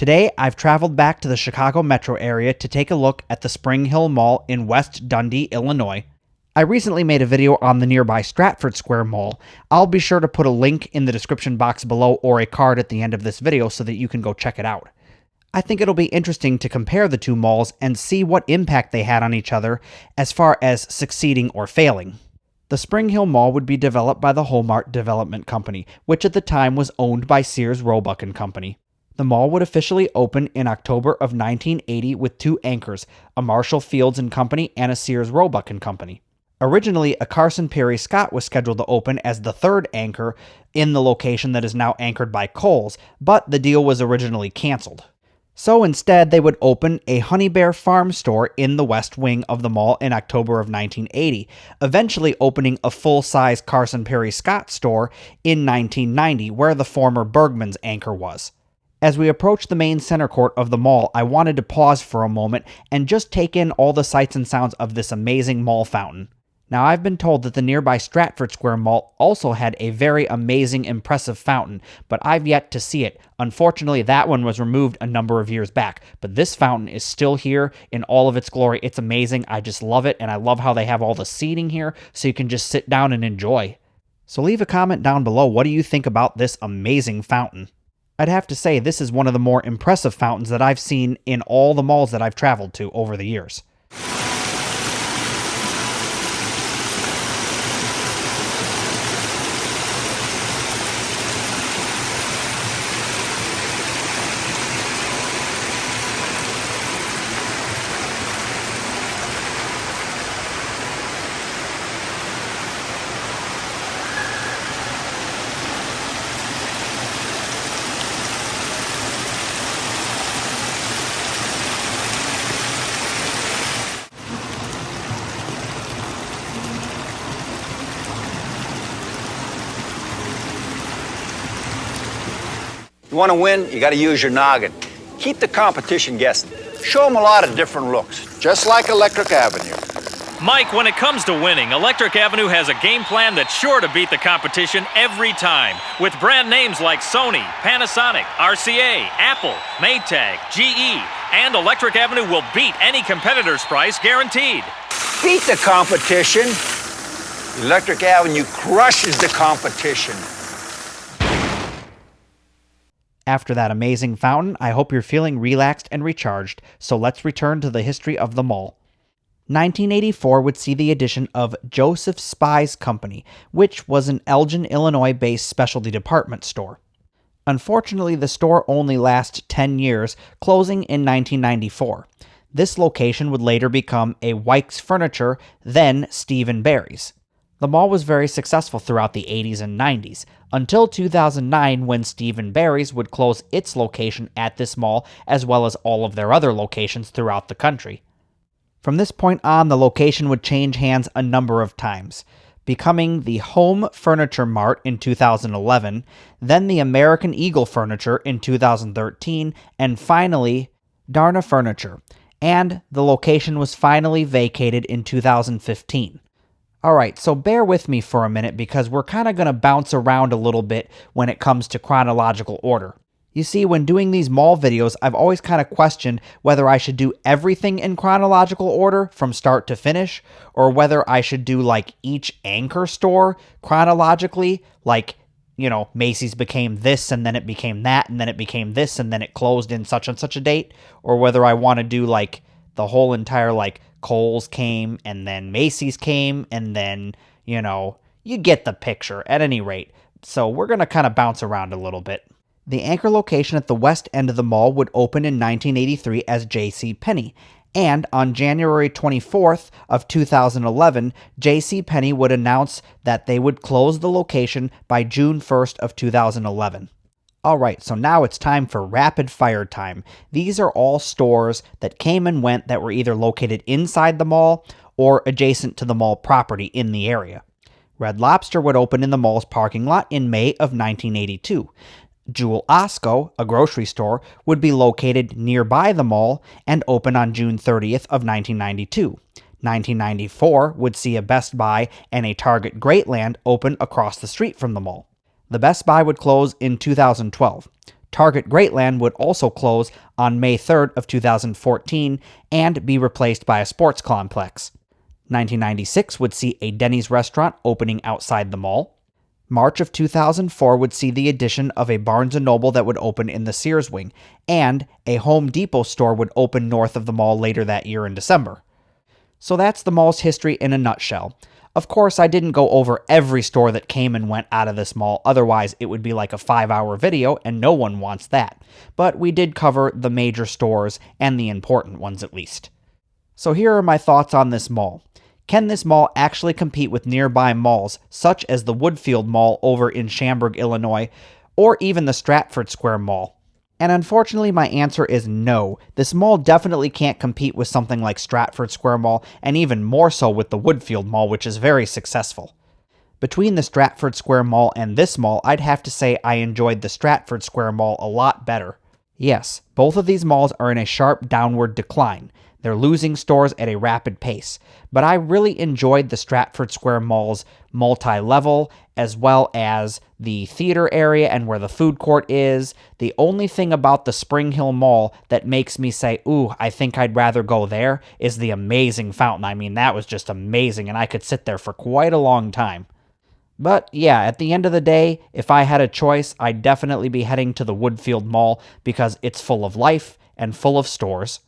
Today, I've traveled back to the Chicago metro area to take a look at the Spring Hill Mall in West Dundee, Illinois. I recently made a video on the nearby Stratford Square Mall. I'll be sure to put a link in the description box below or a card at the end of this video so that you can go check it out. I think it'll be interesting to compare the two malls and see what impact they had on each other as far as succeeding or failing. The Spring Hill Mall would be developed by the Hallmark Development Company, which at the time was owned by Sears Roebuck & Company. The mall would officially open in October of 1980 with two anchors, a Marshall Fields & Company and a Sears Roebuck & Company. Originally, a Carson Perry Scott was scheduled to open as the third anchor in the location that is now anchored by Kohl's, but the deal was originally canceled. So instead, they would open a Honey Bear Farm store in the west wing of the mall in October of 1980, eventually opening a full-size Carson Perry Scott store in 1990, where the former Bergman's anchor was. As we approach the main center court of the mall, I wanted to pause for a moment and just take in all the sights and sounds of this amazing mall fountain. Now, I've been told that the nearby Stratford Square Mall also had a very amazing, impressive fountain, but I've yet to see it. Unfortunately, that one was removed a number of years back, but this fountain is still here in all of its glory. It's amazing. I just love it, and I love how they have all the seating here so you can just sit down and enjoy. So leave a comment down below. What do you think about this amazing fountain? I'd have to say this is one of the more impressive fountains that I've seen in all the malls that I've traveled to over the years. You want to win, you got to use your noggin. Keep the competition guessing. Show them a lot of different looks, just like Electric Avenue. Mike, when it comes to winning, Electric Avenue has a game plan that's sure to beat the competition every time. With brand names like Sony, Panasonic, RCA, Apple, Maytag, GE, and Electric Avenue will beat any competitor's price guaranteed. Beat the competition. Electric Avenue crushes the competition. After that amazing fountain, I hope you're feeling relaxed and recharged, so let's return to the history of the mall. 1984 would see the addition of Joseph Spies Company, which was an Elgin, Illinois-based specialty department store. Unfortunately, the store only lasted 10 years, closing in 1994. This location would later become a Wykes Furniture, then Steve & Barry's. The mall was very successful throughout the 80s and 90s, until 2009 when Steve & Barry's would close its location at this mall as well as all of their other locations throughout the country. From this point on, the location would change hands a number of times, becoming the Home Furniture Mart in 2011, then the American Eagle Furniture in 2013, and finally, Darna Furniture, and the location was finally vacated in 2015. Alright, so bear with me for a minute because we're kind of going to bounce around a little bit when it comes to chronological order. You see, when doing these mall videos, I've always kind of questioned whether I should do everything in chronological order from start to finish, or whether I should do like each anchor store chronologically, like, you know, Macy's became this and then it became that and then it became this and then it closed in such and such a date, or whether I want to do like the whole entire like Kohl's came, and then Macy's came, and then, you know, you get the picture at any rate. So we're going to kind of bounce around a little bit. The anchor location at the west end of the mall would open in 1983 as JCPenney, and on January 24th of 2011, JCPenney would announce that they would close the location by June 1st of 2011. Alright, so now it's time for rapid fire time. These are all stores that came and went that were either located inside the mall or adjacent to the mall property in the area. Red Lobster would open in the mall's parking lot in May of 1982. Jewel Osco, a grocery store, would be located nearby the mall and open on June 30th of 1992. 1994 would see a Best Buy and a Target Greatland open across the street from the mall. The Best Buy would close in 2012. Target Greatland would also close on May 3rd of 2014 and be replaced by a sports complex. 1996 would see a Denny's restaurant opening outside the mall. March of 2004 would see the addition of a Barnes & Noble that would open in the Sears wing, and a Home Depot store would open north of the mall later that year in December. So that's the mall's history in a nutshell. Of course, I didn't go over every store that came and went out of this mall, otherwise it would be like a 5-hour video and no one wants that. But we did cover the major stores and the important ones at least. So here are my thoughts on this mall. Can this mall actually compete with nearby malls, such as the Woodfield Mall over in Schaumburg, Illinois, or even the Stratford Square Mall? And unfortunately, my answer is no. This mall definitely can't compete with something like Stratford Square Mall, and even more so with the Woodfield Mall, which is very successful. Between the Stratford Square Mall and this mall, I'd have to say I enjoyed the Stratford Square Mall a lot better. Yes, both of these malls are in a sharp downward decline. They're losing stores at a rapid pace, but I really enjoyed the Stratford Square Mall's multi-level, as well as the theater area and where the food court is. The only thing about the Spring Hill Mall that makes me say, ooh, I think I'd rather go there, is the amazing fountain. I mean, that was just amazing, and I could sit there for quite a long time. But yeah, at the end of the day, if I had a choice, I'd definitely be heading to the Woodfield Mall because it's full of life and full of stores.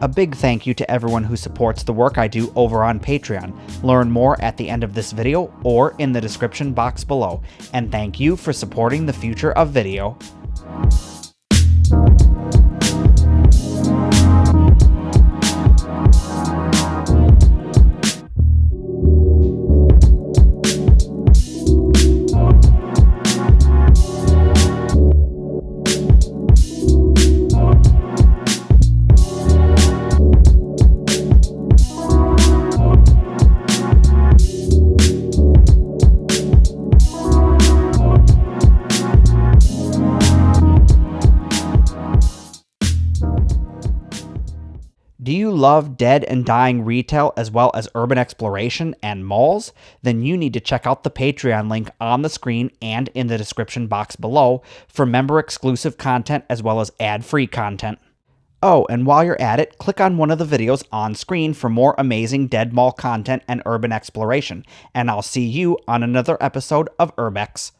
A big thank you to everyone who supports the work I do over on Patreon. Learn more at the end of this video or in the description box below. And thank you for supporting the future of video. Do you love dead and dying retail as well as urban exploration and malls? Then you need to check out the Patreon link on the screen and in the description box below for member-exclusive content as well as ad-free content. Oh, and while you're at it, click on one of the videos on screen for more amazing dead mall content and urban exploration, and I'll see you on another episode of Urbex.